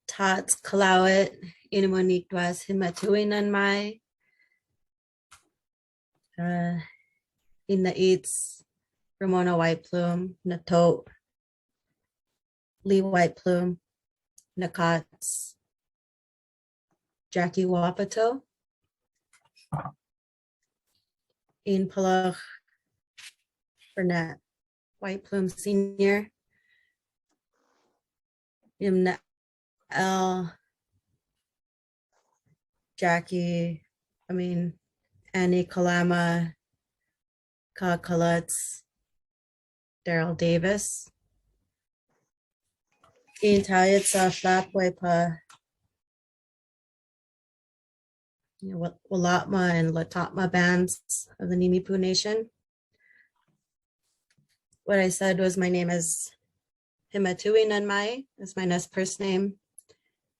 Tots Kalawit, Inimonigwas, Himatuinan Mai, in the Eats, Ramona Whiteplume, Natot, Lee Whiteplume, Nakats, Jackie Wapato, in Palach, Burnett, Whiteplume Senior, Imna L, Jackie, Annie Kalama, Ka Kalutz, Daryl Davis, Ian Tayatsa Flapwepa, Walatma and Latapma bands of the Nimipu Nation. What I said was my name is Himatui Nanmai, is my Nez Perce name,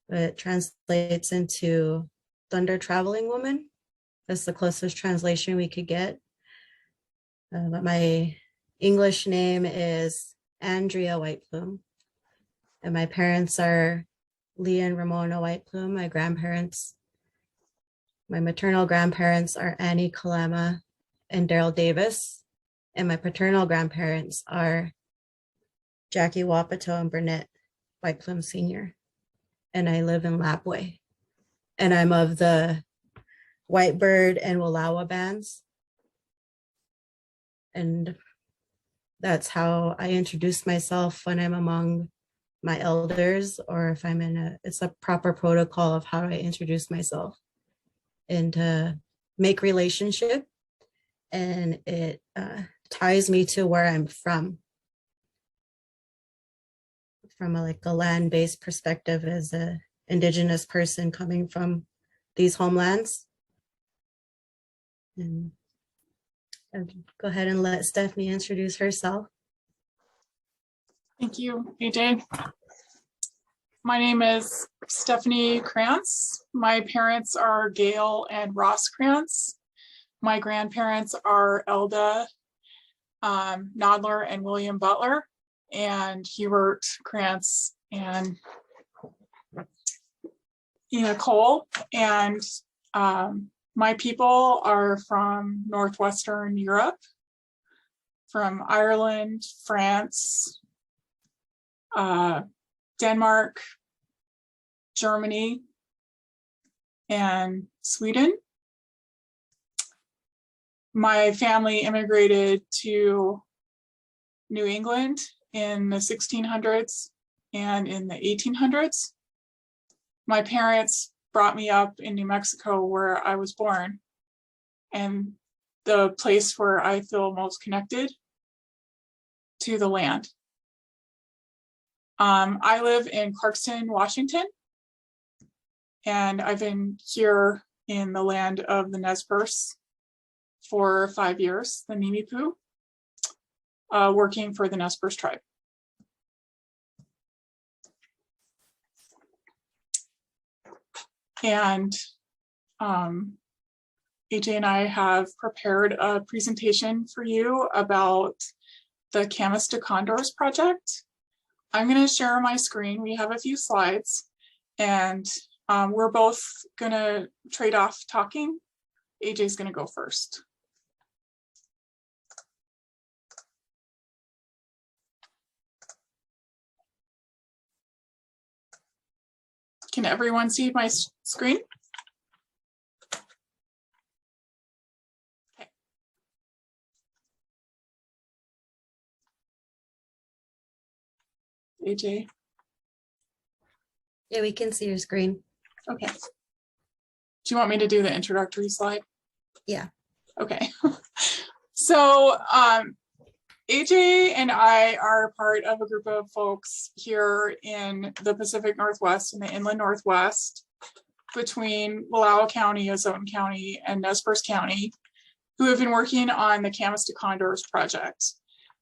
but it translates into Thunder Traveling Woman. That's the closest translation we could get. But my English name is Andrea Whiteplume, and my parents are Lee and Ramona Whiteplume, my grandparents. My maternal grandparents are Annie Kalama and Daryl Davis, and my paternal grandparents are Jackie Wapato and Burnett Whiteplume Senior. And I live in Lapway. And I'm of the Whitebird and Wallowa bands. And that's how I introduce myself when I'm among my elders, or if I'm it's a proper protocol of how I introduce myself, and to make relationship. And it ties me to where I'm from a land-based perspective as an Indigenous person coming from these homelands. And I'll go ahead and let Stefanie introduce herself. Thank you, AJ. My name is Stefanie Krantz. My parents are Gail and Ross Krantz. My grandparents are Elda Nodler and William Butler, and Hubert Krantz and Ina Cole. And my people are from Northwestern Europe, from Ireland, France, Denmark, Germany, and Sweden. My family immigrated to New England in the 1600s and in the 1800s. My parents brought me up in New Mexico, where I was born, and the place where I feel most connected to the land. I live in Clarkston, Washington, and I've been here in the land of the Nez Perce for 5 years, the Nimipu, working for the Nez Perce Tribe. And AJ and I have prepared a presentation for you about the Camas to Condors project. I'm going to share my screen. We have a few slides, and we're both going to trade off talking. AJ's going to go first. Can everyone see my screen? Okay. AJ? Yeah, we can see your screen. Okay. Do you want me to do the introductory slide? Yeah. Okay. So AJ and I are part of a group of folks here in the Pacific Northwest and the Inland Northwest, between Wallowa County, Ozoten County, and Nez Perce County, who have been working on the Camas to Condors project.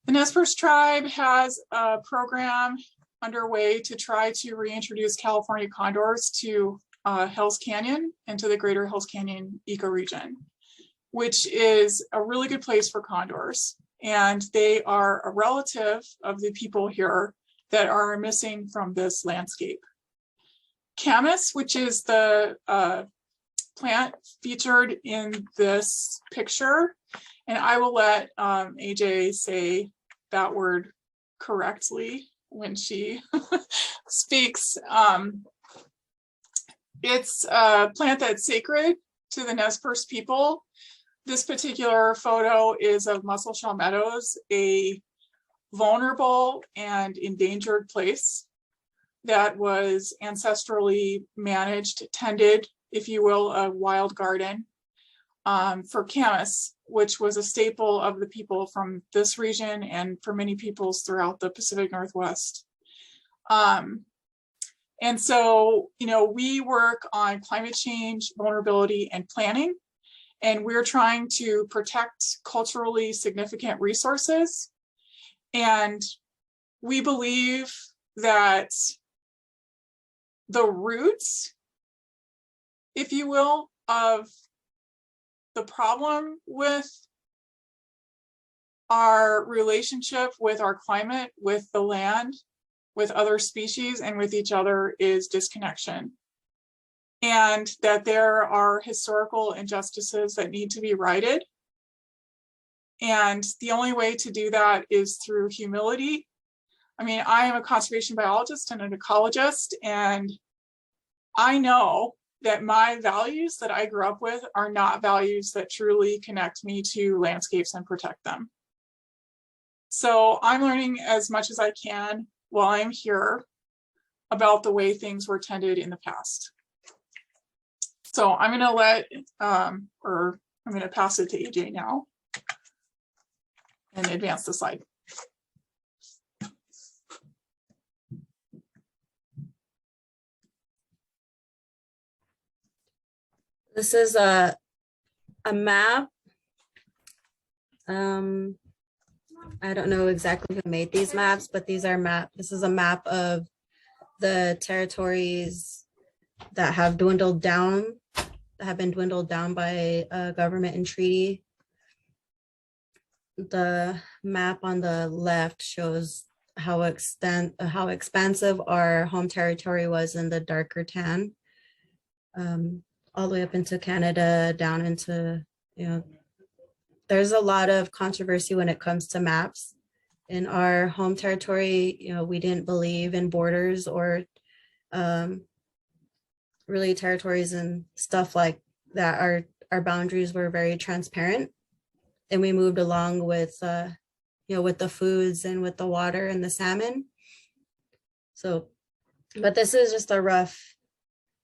The Nez Perce Tribe has a program underway to try to reintroduce California condors to Hells Canyon and to the greater Hells Canyon ecoregion, which is a really good place for condors. And they are a relative of the people here that are missing from this landscape. Camas, which is the plant featured in this picture. And I will let AJ say that word correctly when she speaks. It's a plant that's sacred to the Nez Perce people. This particular photo is of Muscle Meadows, a vulnerable and endangered place that was ancestrally managed, tended, if you will, a wild garden for Camas, which was a staple of the people from this region and for many peoples throughout the Pacific Northwest. And so, you know, we work on climate change, vulnerability, and planning, and we're trying to protect culturally significant resources. And we believe that the roots, if you will, of the problem with our relationship with our climate, with the land, with other species, and with each other is disconnection. And that there are historical injustices that need to be righted. And the only way to do that is through humility. I mean, I am a conservation biologist and an ecologist, and I know that my values that I grew up with are not values that truly connect me to landscapes and protect them. So I'm learning as much as I can while I'm here about the way things were tended in the past. So I'm going to let, I'm going to pass it to AJ now and advance the slide. This is a map. I don't know exactly who made these maps, but these are this is a map of the territories that have dwindled down, that have been dwindled down by government and treaty. The map on the left shows how expansive our home territory was in the darker tan, all the way up into Canada, down into, you know, there's a lot of controversy when it comes to maps. In our home territory, you know, we didn't believe in borders or really territories and stuff like that. Our boundaries were very transparent, and we moved along with, you know, with the foods and with the water and the salmon. So, but this is just a rough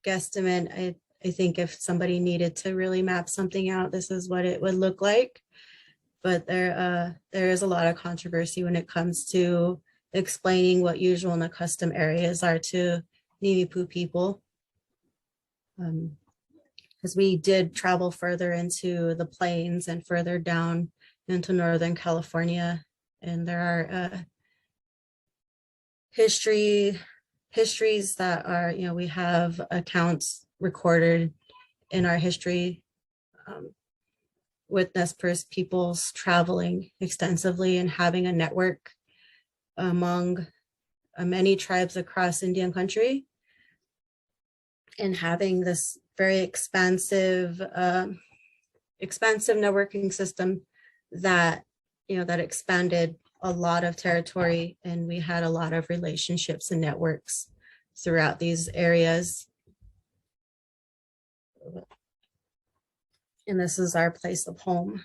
guesstimate. I think if somebody needed to really map something out, this is what it would look like. But there is a lot of controversy when it comes to explaining what usual and accustomed areas are to Nimipu people. Because we did travel further into the plains and further down into Northern California. And there are histories that are, you know, we have accounts recorded in our history with Nez Perce peoples traveling extensively and having a network among many tribes across Indian country, and having this very expansive networking system that, you know, that expanded a lot of territory, and we had a lot of relationships and networks throughout these areas. And this is our place of home.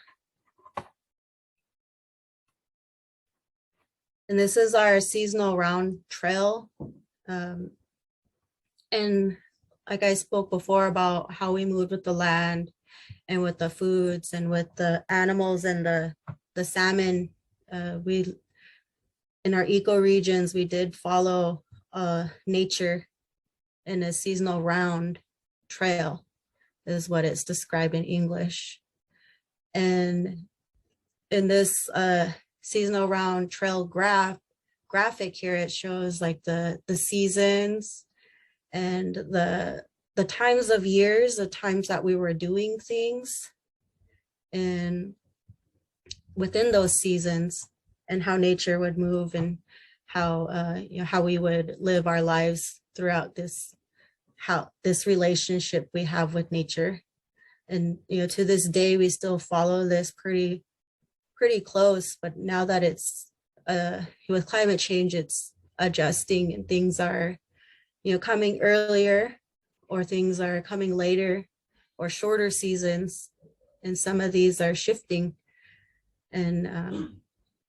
And this is our seasonal round trail. And like I spoke before about how we moved with the land and with the foods and with the animals and the salmon, in our ecoregions, we did follow nature in a seasonal round trail, is what it's described in English. And in this seasonal round trail graphic here, it shows like the seasons and the times of years, the times that we were doing things, and within those seasons, and how nature would move, and how you know, how we would live our lives throughout this, how this relationship we have with nature. And, to this day, we still follow this pretty close, but now that it's, with climate change, it's adjusting and things are, coming earlier, or things are coming later, or shorter seasons. And some of these are shifting. And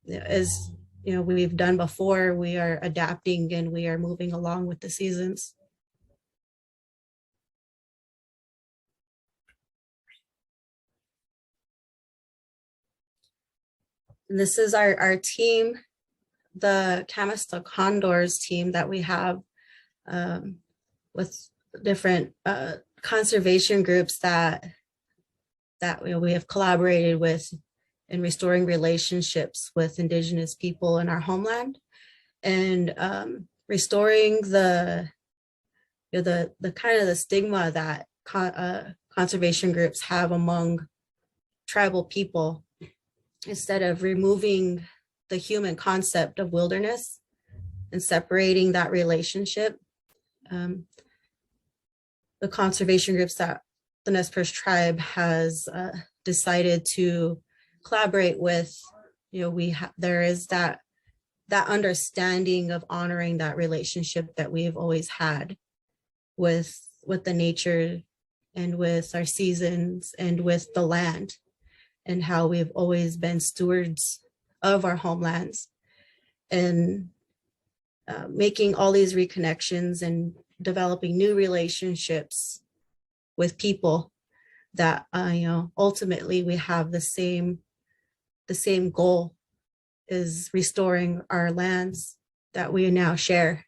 as we've done before, we are adapting and we are moving along with the seasons. And this is our team, the Camas to Condors team that we have, with different conservation groups that we have collaborated with in restoring relationships with Indigenous people in our homeland, and restoring the kind of the stigma that conservation groups have among tribal people. Instead of removing the human concept of wilderness and separating that relationship, the conservation groups that the Nez Perce Tribe has decided to collaborate with, there is that understanding of honoring that relationship that we've always had with the nature and with our seasons and with the land, and how we've always been stewards of our homelands, and making all these reconnections and developing new relationships with people that, ultimately we have the same goal, is restoring our lands that we now share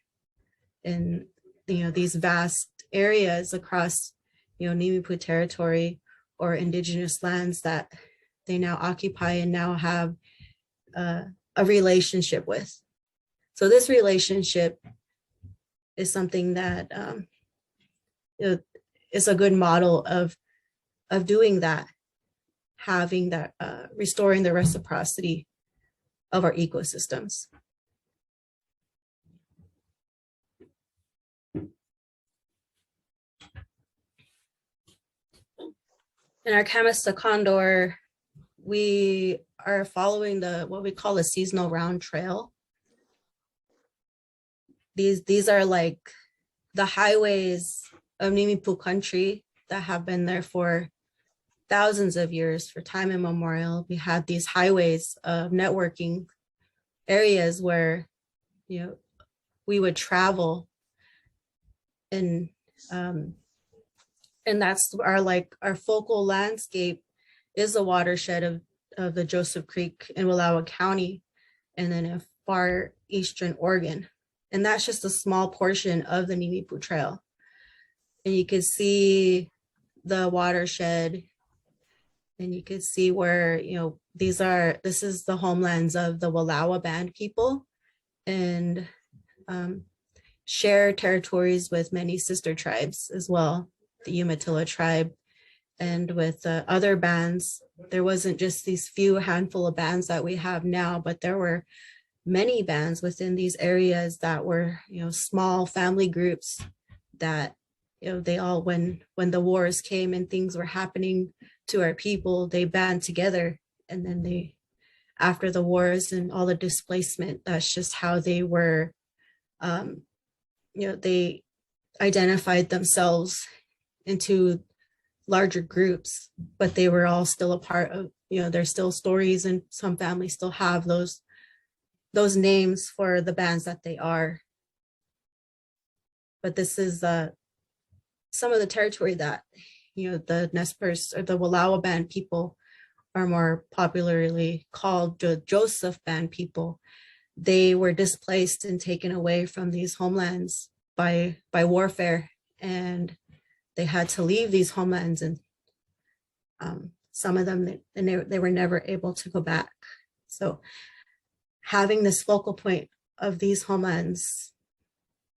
in, these vast areas across, Nimiipuu territory, or Indigenous lands that they now occupy and now have a relationship with. So this relationship is something that is a good model of doing that, having that, restoring the reciprocity of our ecosystems. In our Camas to Condor, we are following what we call a seasonal round trail. These are like the highways of Nimiipuu country that have been there for thousands of years, for time immemorial. We had these highways of networking areas where, we would travel, and that's our focal landscape is the watershed of the Joseph Creek in Wallowa County, and then in far eastern Oregon. And that's just a small portion of the Nimiipuu Trail. And you can see the watershed, and you can see where, this is the homelands of the Wallowa Band people, and share territories with many sister tribes as well, the Umatilla tribe, and with other bands. There wasn't just these few handful of bands that we have now, but there were many bands within these areas that were, small family groups that, they all, when the wars came and things were happening to our people, they band together. And then after the wars and all the displacement, that's just how they were, they identified themselves into larger groups, but they were all still a part of, there's still stories, and some families still have those names for the bands that they are. But this is some of the territory that, the Nez Perce or the Wallowa Band people are more popularly called the Joseph Band people. They were displaced and taken away from these homelands by warfare, and they had to leave these homelands, and some of them, they were never able to go back. So having this focal point of these homelands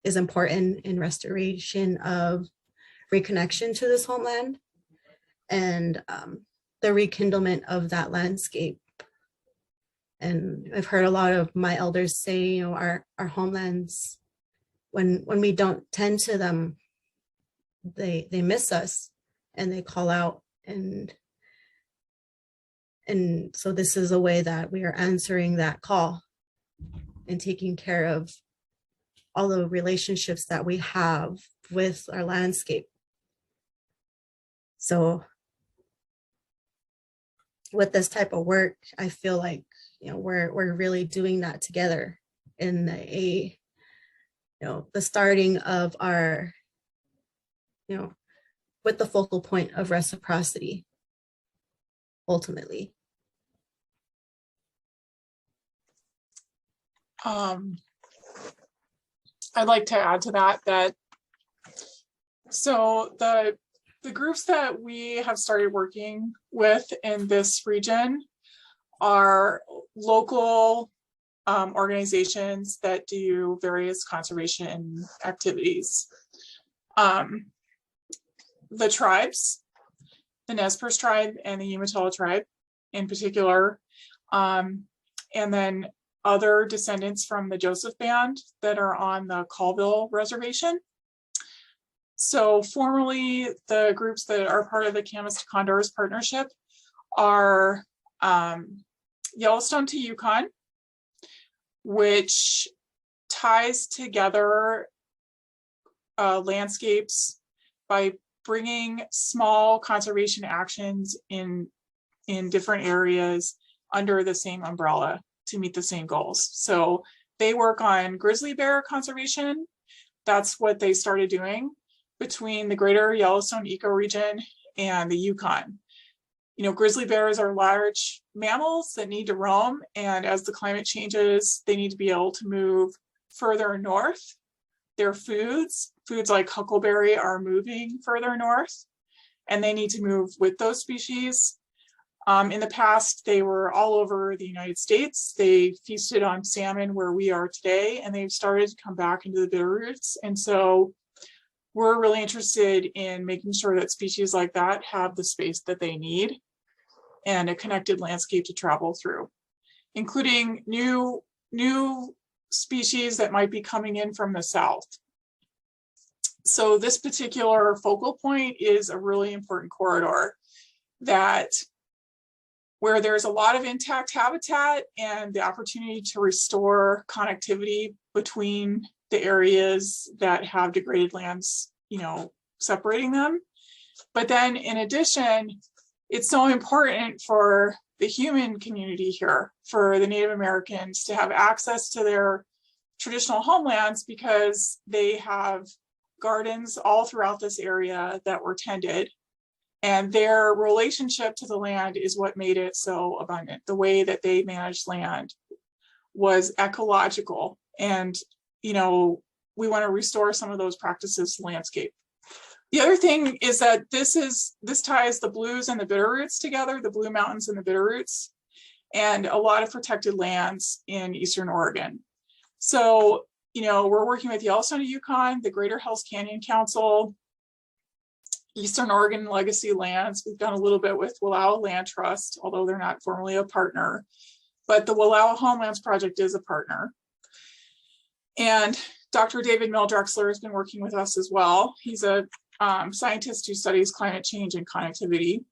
is important in restoration of reconnection to this homeland, and the rekindlement of that landscape. And I've heard a lot of my elders say, our homelands, when we don't tend to them, they miss us and they call out, and so this is a way that we are answering that call and taking care of all the relationships that we have with our landscape. So with this type of work, I feel like, you know, we're really doing that together in a, you know, the starting of our, you know, with the focal point of reciprocity, ultimately. I'd like to add to that so the groups that we have started working with in this region are local organizations that do various conservation activities. The tribes, the Nez Perce Tribe and the Umatilla Tribe in particular, and then other descendants from the Joseph Band that are on the Colville Reservation. So formally, the groups that are part of the Camas to Condors partnership are Yellowstone to Yukon, which ties together landscapes by bringing small conservation actions in different areas under the same umbrella to meet the same goals. So they work on grizzly bear conservation. That's what they started doing between the greater Yellowstone ecoregion and the Yukon. You know, grizzly bears are large mammals that need to roam, and as the climate changes, they need to be able to move further north. Their foods like huckleberry are moving further north, and they need to move with those species. In the past, they were all over the United States. They feasted on salmon where we are today, and they've started to come back into the Bitterroots. And so we're really interested in making sure that species like that have the space that they need and a connected landscape to travel through, including new species that might be coming in from the south. So this particular focal point is a really important corridor where there's a lot of intact habitat and the opportunity to restore connectivity between the areas that have degraded lands, you know, separating them. But then in addition, it's so important for the human community here, for the Native Americans to have access to their traditional homelands because they have gardens all throughout this area that were tended. And their relationship to the land is what made it so abundant. The way that they managed land was ecological. And, you know, we want to restore some of those practices to landscape. The other thing is that this ties the Blues and the Bitterroots together, the Blue Mountains and the Bitterroots, and a lot of protected lands in Eastern Oregon. So, you know, we're working with Yellowstone to Yukon, the Greater Hells Canyon Council, Eastern Oregon Legacy Lands. We've done a little bit with Wallowa Land Trust, although they're not formally a partner, but the Wallowa Homelands Project is a partner. And Dr. David Mildrexler has been working with us as well. He's a scientist who studies climate change and connectivity.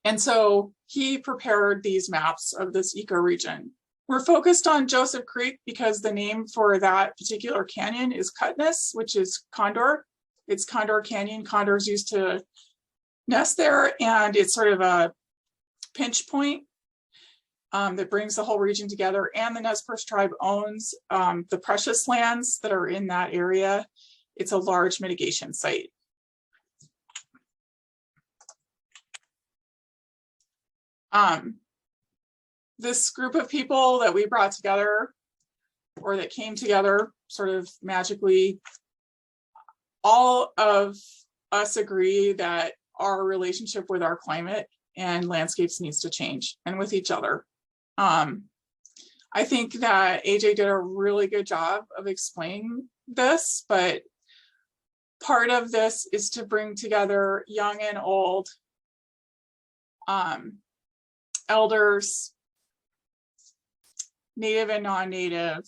And so he prepared these maps of this ecoregion. We're focused on Joseph Creek because the name for that particular canyon is Cutness, which is condor. It's Condor Canyon. Condors used to nest there, and it's sort of a pinch point that brings the whole region together. And the Nez Perce Tribe owns the precious lands that are in that area. It's a large mitigation site. This group of people that we brought together, or that came together sort of magically, all of us agree that our relationship with our climate and landscapes needs to change, and with each other. I think that AJ did a really good job of explaining this, but part of this is to bring together young and old, elders, Native and non-Native,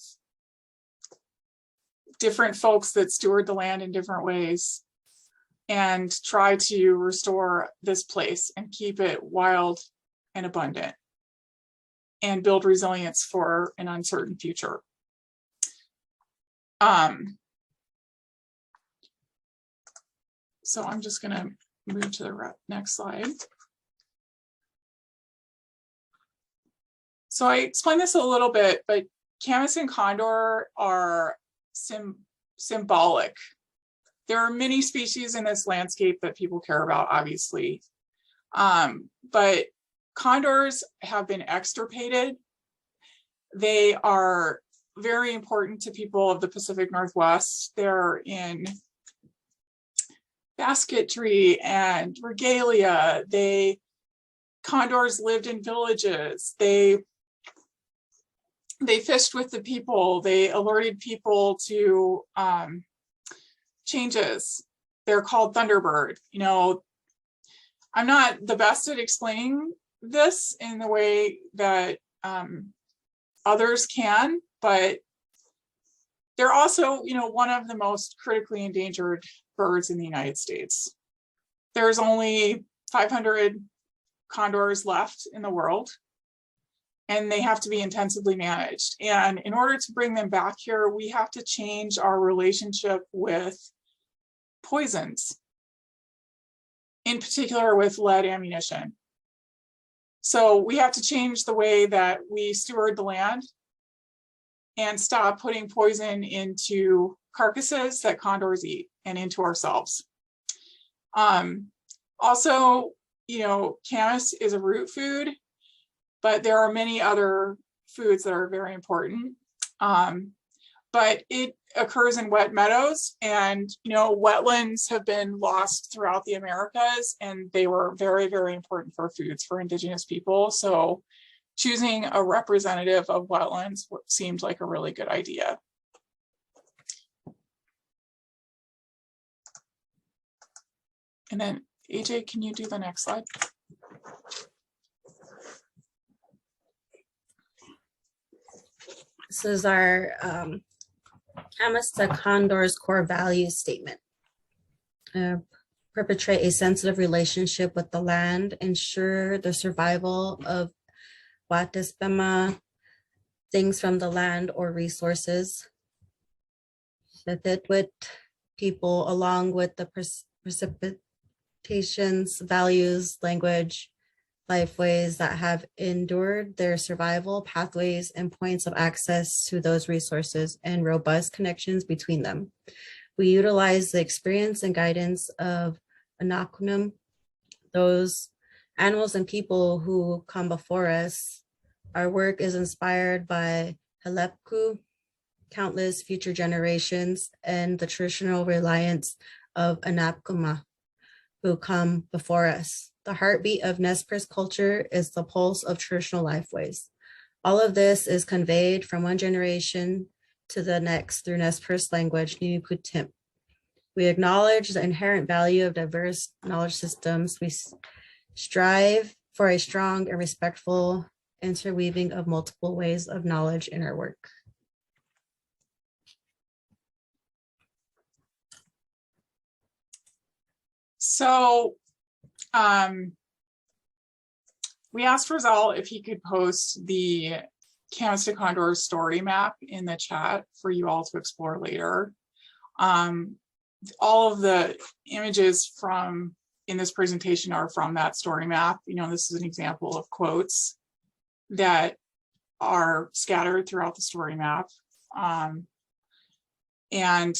different folks that steward the land in different ways, and try to restore this place and keep it wild and abundant and build resilience for an uncertain future. So I'm just going to move to the next slide. So I explained this a little bit, but Camas and Condor are symbolic. There are many species in this landscape that people care about, obviously. But condors have been extirpated. They are very important to people of the Pacific Northwest. They're in basketry and regalia. Condors lived in villages. They fished with the people. They alerted people to changes. They're called Thunderbird. You know, I'm not the best at explaining this in the way that others can, but they're also, you know, one of the most critically endangered birds in the United States. There's only 500 condors left in the world, and they have to be intensively managed. And in order to bring them back here, we have to change our relationship with poisons, in particular with lead ammunition. So we have to change the way that we steward the land and stop putting poison into carcasses that condors eat and into ourselves. Also, you know, camas is a root food, but there are many other foods that are very important. But it occurs in wet meadows, and, you know, wetlands have been lost throughout the Americas, and they were very, very important for foods for Indigenous people. So choosing a representative of wetlands seemed like a really good idea. And then AJ, can you do the next slide? This is our Camas to Condor's core values statement. Perpetrate a sensitive relationship with the land, ensure the survival of Watispema, things from the land or resources. With people along with the precipitations, values, language, lifeways that have endured their survival, pathways and points of access to those resources and robust connections between them. We utilize the experience and guidance of Anakunum, those animals and people who come before us. Our work is inspired by Halepku, countless future generations, and the traditional reliance of Anapkuma, who come before us. The heartbeat of Nez Perce culture is the pulse of traditional lifeways. All of this is conveyed from one generation to the next through Nez Perce language, Ninukutim. We acknowledge the inherent value of diverse knowledge systems. We strive for a strong and respectful interweaving of multiple ways of knowledge in our work. So we asked Rizal if he could post the Camas to Condor story map in the chat for you all to explore later. All of the images in this presentation are from that story map. You know, this is an example of quotes that are scattered throughout the story map. And,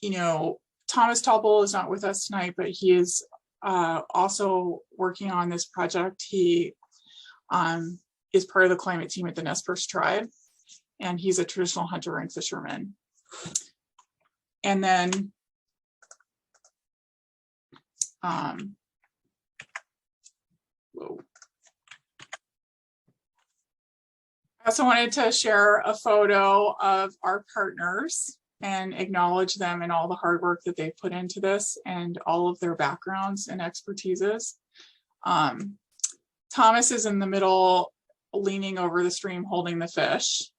you know, Thomas Topple is not with us tonight, but he is also working on this project. He is part of the climate team at the Nez Perce Tribe, and he's a traditional hunter and fisherman. And then I also wanted to share a photo of our partners and acknowledge them and all the hard work that they've put into this and all of their backgrounds and expertises. Thomas is in the middle, leaning over the stream, holding the fish.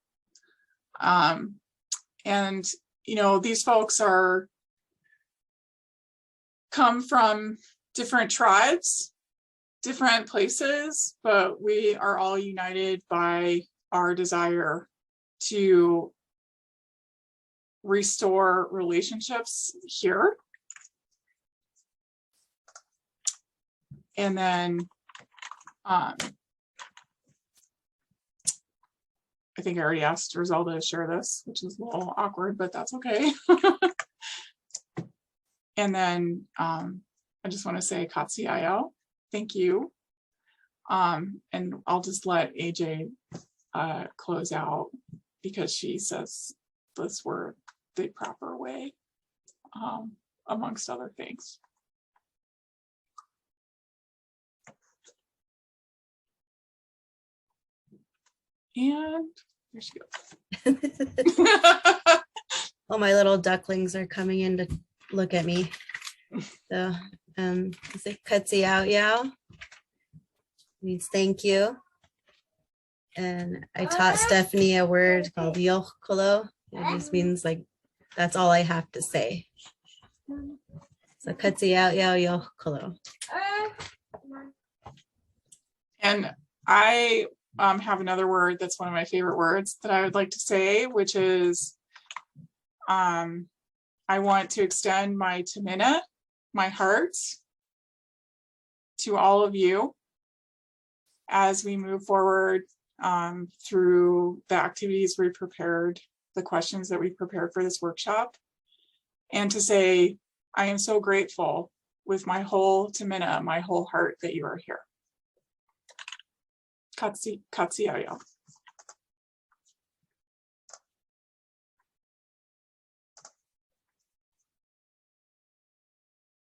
And, you know, these folks are come from different tribes, different places, but we are all united by our desire to restore relationships here. And then I think I already asked Rosalda to share this, which is a little awkward, but that's okay. And then I just want to say Katsiayo, thank you. And I'll just let AJ close out because she says this word the proper way, amongst other things. And there she goes. All my little ducklings are coming in to look at me. So is it Kutsi out yow? Means thank you. And I taught Stefanie a word called yochkolo. It just means like that's all I have to say. So Kutsi out yow yochkolo. And I have another word that's one of my favorite words that I would like to say, which is I want to extend my tamina, my heart, to all of you as we move forward through the activities we prepared, the questions that we prepared for this workshop, and to say, I am so grateful with my whole tamina, my whole heart that you are here. Katsiayo.